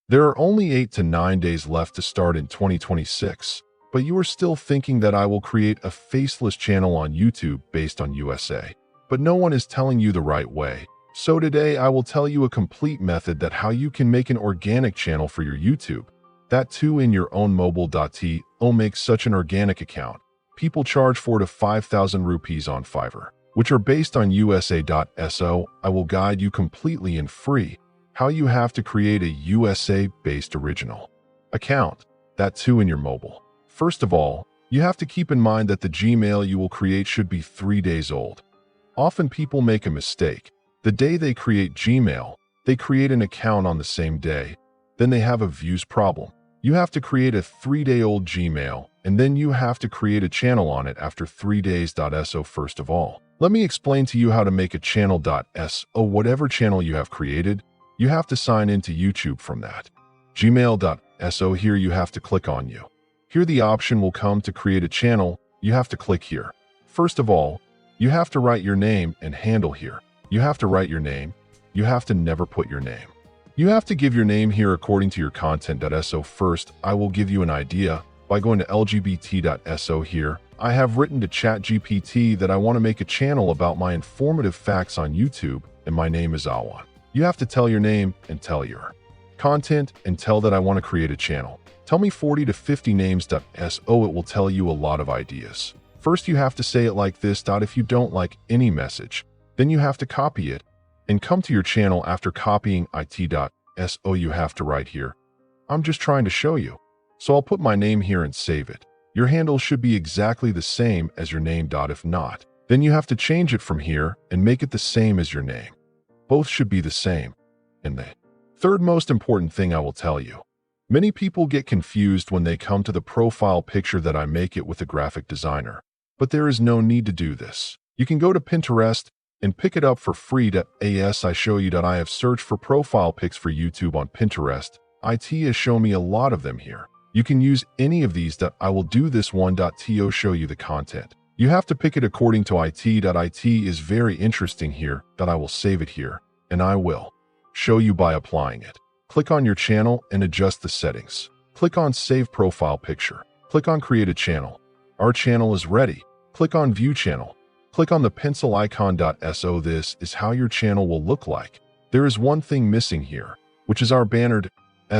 There are only 8 to 9 days left to start in 2026, but you are still thinking that I will create a faceless channel on YouTube based on USA. But no one is telling you the right way. So today I will tell you a complete method that how you can make an organic channel for your YouTube. That too in your own mobile.to make such an organic account. People charge 4 to 5,000 rupees on Fiverr, which are based on USA.so. I will guide you completely and free how you have to create a USA-based original account, that too in your mobile. First of all, you have to keep in mind that the Gmail you will create should be 3 days old. Often people make a mistake. The day they create Gmail, they create an account on the same day. Then they have a views problem. You have to create a 3-day-old Gmail, and then you have to create a channel on it after 3 days.so. First of all, let me explain to you how to make a channel.so. Whatever channel you have created, you have to sign into YouTube from that. Gmail.so. Here you have to click on you. Here the option will come to create a channel. You have to click here. First of all, you have to write your name and handle here. You have to write your name. You have to never put your name. You have to give your name here according to your content.so. First, I will give you an idea by going to lgbt.so. Here, I have written to ChatGPT that I want to make a channel about my informative facts on YouTube, and my name is Awan. You have to tell your name and tell your content and tell that I want to create a channel. Tell me 40 to 50 names.so. It will tell you a lot of ideas. First, you have to say it like this. If you don't like any message, then you have to copy it and come to your channel. After copying it.so, you have to write here. I'm just trying to show you. So I'll put my name here and save it. Your handle should be exactly the same as your name. If not, then you have to change it from here and make it the same as your name. Both should be the same. And the third most important thing I will tell you. Many people get confused when they come to the profile picture that I make it with a graphic designer. But there is no need to do this. You can go to Pinterest and pick it up for free. As I show you that I have searched for profile pics for YouTube on Pinterest. It has shown me a lot of them here. You can use any of these. I will do this one.to show you the content. You have to pick it according to it. It is very interesting here. I will save it here, and I will show you by applying it. Click on your channel and adjust the settings. Click on Save Profile Picture. Click on Create a Channel. Our channel is ready. Click on View Channel. Click on the pencil icon.so. This is how your channel will look like. There is one thing missing here, which is our banner.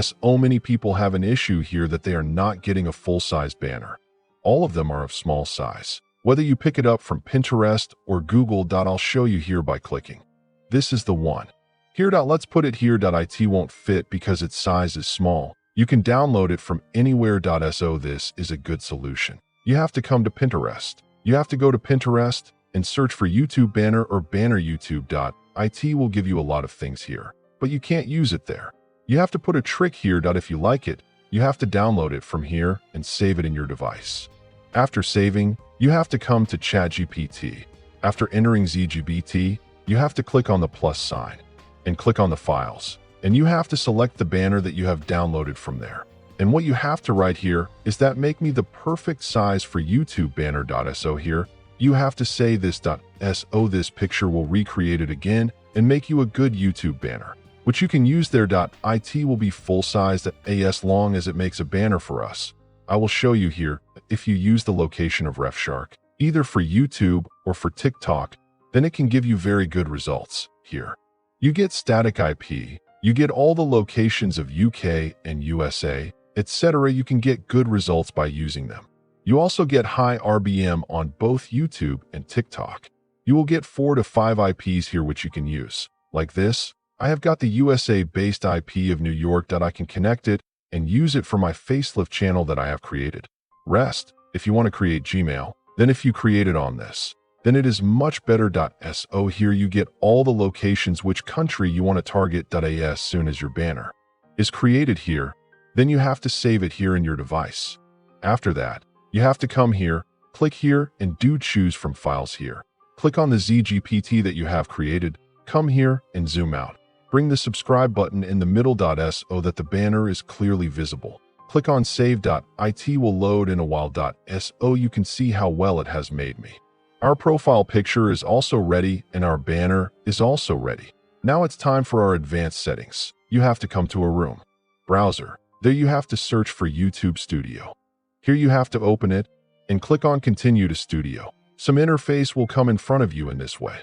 So many people have an issue here that they are not getting a full-size banner. All of them are of small size. Whether you pick it up from Pinterest or Google. I'll show you here by clicking. This is the one. Here. Let's put it here. It won't fit because its size is small. You can download it from anywhere.so. This is a good solution. You have to come to Pinterest. You have to go to Pinterest and search for YouTube banner or banner YouTube. It will give you a lot of things here, but you can't use it there. You have to put a trick here. If you like it, you have to download it from here and save it in your device. After saving, you have to come to ChatGPT. After entering ZGBT, you have to click on the plus sign and click on the files, and you have to select the banner that you have downloaded from there. And what you have to write here is that make me the perfect size for YouTube banner.so. Here, you have to say this.so. This picture will recreate it again and make you a good YouTube banner, which you can use there. It will be full-sized as long as it makes a banner for us. I will show you here. If you use the location of RefShark, either for YouTube or for TikTok, then it can give you very good results. Here, you get static IP, you get all the locations of UK and USA, etc. You can get good results by using them. You also get high RBM on both YouTube and TikTok. You will get 4 to 5 IPs here which you can use. Like this, I have got the USA-based IP of New York. I can connect it and use it for my facelift channel that I have created. Rest, if you want to create Gmail, then if you create it on this, then it is much better. So here you get all the locations which country you want to target. As soon as your banner is created here, then you have to save it here in your device. After that, you have to come here, click here, and choose from files here. Click on the ZGPT that you have created, come here and zoom out. Bring the subscribe button in the middle. So that the banner is clearly visible. Click on Save. It will load in a while. So you can see how well it has made me. Our profile picture is also ready and our banner is also ready. Now it's time for our advanced settings. You have to come to a room. Browser. There you have to search for YouTube Studio. Here you have to open it and click on Continue to Studio. Some interface will come in front of you in this way.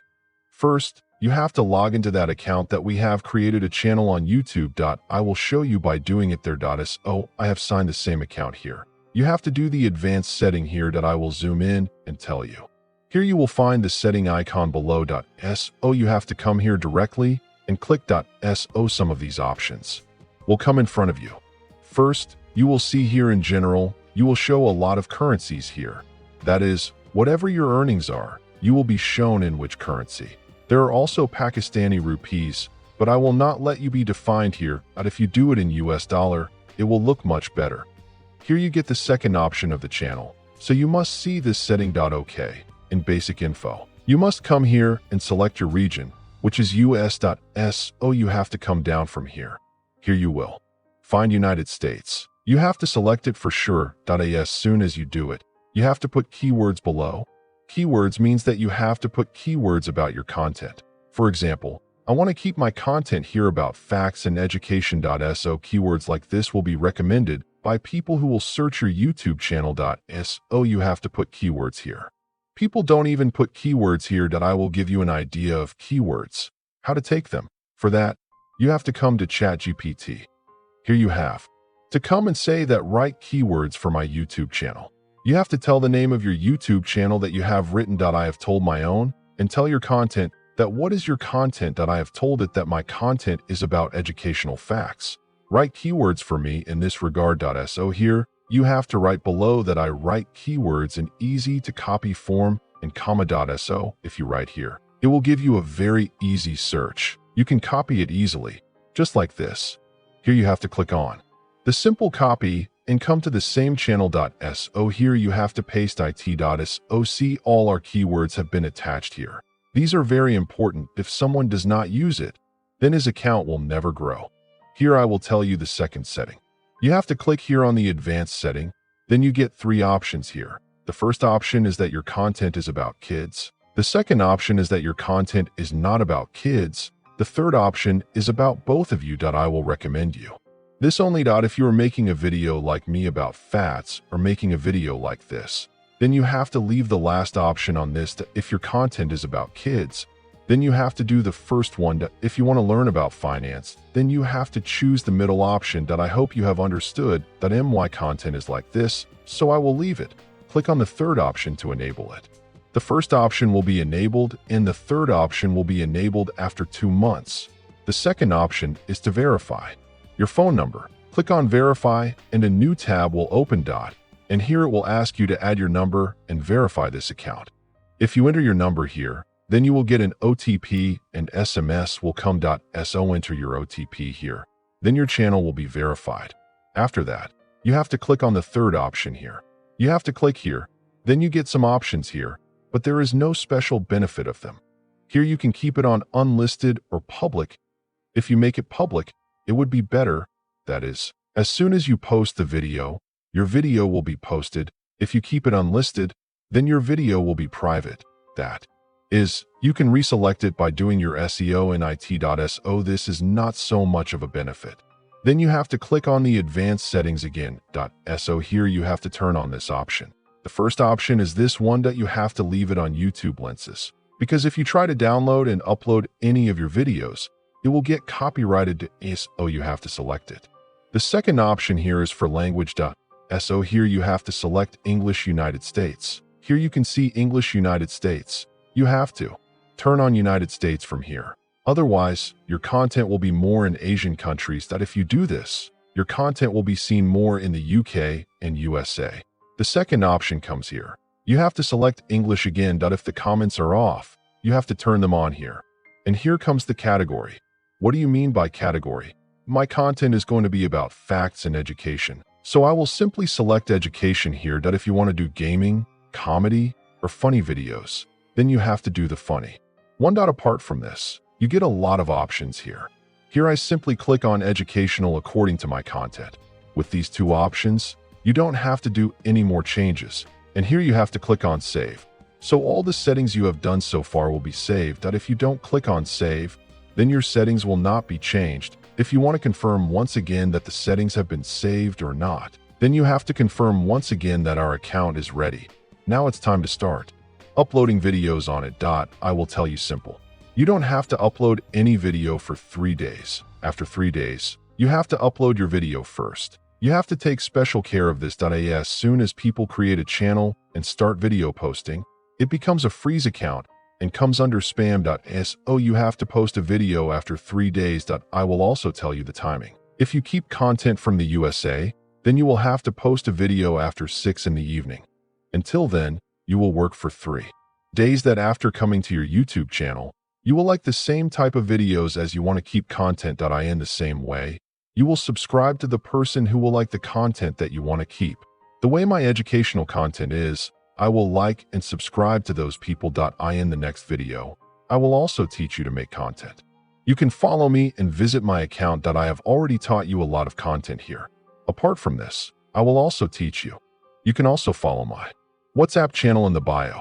First, you have to log into that account that we have created a channel on YouTube. I will show you by doing it there. So I have signed the same account here. You have to do the advanced setting here that I will zoom in and tell you. Here you will find the setting icon below. So you have to come here directly and click So some of these options will come in front of you. First, you will see here in general, you will show a lot of currencies here. That is, whatever your earnings are, you will be shown in which currency. There are also Pakistani rupees, but I will not let you be defined here, but if you do it in US dollar, it will look much better. Here you get the second option of the channel, so you must see this setting. OK. In basic info, you must come here and select your region, which is US. So you have to come down from here. Here you will find United States. You have to select it for sure. As soon as you do it, you have to put keywords below. Keywords means that you have to put keywords about your content. For example, I want to keep my content here about facts and education. So keywords like this will be recommended by people who will search your YouTube channel. So you have to put keywords here. People don't even put keywords here. I will give you an idea of keywords, how to take them. For that, you have to come to ChatGPT. Here you have to come and say that write keywords for my YouTube channel. You have to tell the name of your YouTube channel that you have written. I have told my own, and tell your content that what is your content. I have told it that my content is about educational facts. Write keywords for me in this regard. So here, you have to write below that I write keywords in easy to copy form and comma. So if you write here, it will give you a very easy search. You can copy it easily, just like this. Here you have to click on the simple copy and come to the same channel. So here you have to paste it. See, all our keywords have been attached here. These are very important. If someone does not use it, then his account will never grow. Here I will tell you the second setting. You have to click here on the advanced setting. Then you get three options here. The first option is that your content is about kids. The second option is that your content is not about kids. The third option is about both of you. I will recommend you this only. If you are making a video like me about fats or making a video like this, then you have to leave the last option on this. If your content is about kids, then you have to do the first one. If you want to learn about finance, then you have to choose the middle option. I hope you have understood that my content is like this, so I will leave it. Click on the third option to enable it. The first option will be enabled, and the third option will be enabled after 2 months. The second option is to verify your phone number. Click on Verify, and a new tab will open. And here it will ask you to add your number and verify this account. If you enter your number here, then you will get an OTP and SMS will come. So enter your OTP here. Then your channel will be verified. After that, you have to click on the third option here. You have to click here. Then you get some options here, but there is no special benefit of them. Here you can keep it on unlisted or public. If you make it public, it would be better. That is, as soon as you post the video, your video will be posted. If you keep it unlisted, then your video will be private. That is, you can reselect it by doing your SEO in it. So this is not so much of a benefit. Then you have to click on the advanced settings again. So here you have to turn on this option. The first option is this one. You have to leave it on YouTube lenses, because if you try to download and upload any of your videos, it will get copyrighted. So you have to select it. The second option here is for language. So here you have to select English United States. Here you can see English United States. You have to turn on United States from here. Otherwise, your content will be more in Asian countries. If you do this, your content will be seen more in the UK and USA. The second option comes here. You have to select English again. If the comments are off, you have to turn them on here. And here comes the category. What do you mean by category? My content is going to be about facts and education. So I will simply select education here. If you want to do gaming, comedy, or funny videos, then you have to do the funny. Apart from this, you get a lot of options here. Here I simply click on educational according to my content. With these two options, you don't have to do any more changes. And here you have to click on save. So all the settings you have done so far will be saved. If you don't click on save, then your settings will not be changed. If you want to confirm once again that the settings have been saved or not, then you have to confirm once again that our account is ready. Now it's time to start uploading videos on it. I will tell you simple. You don't have to upload any video for 3 days. After 3 days, you have to upload your video first. You have to take special care of this. As soon as people create a channel and start video posting, it becomes a freeze account and comes under spam. So you have to post a video after 3 days. I will also tell you the timing. If you keep content from the USA, then you will have to post a video after 6 in the evening. Until then, you will work for 3 days. After coming to your YouTube channel, you will like the same type of videos as you want to keep content. In the same way, you will subscribe to the person who will like the content that you want to keep. The way my educational content is, I will like and subscribe to those people. In the next video, I will also teach you to make content. You can follow me and visit my account. I have already taught you a lot of content here. Apart from this, I will also teach you. You can also follow my WhatsApp channel in the bio.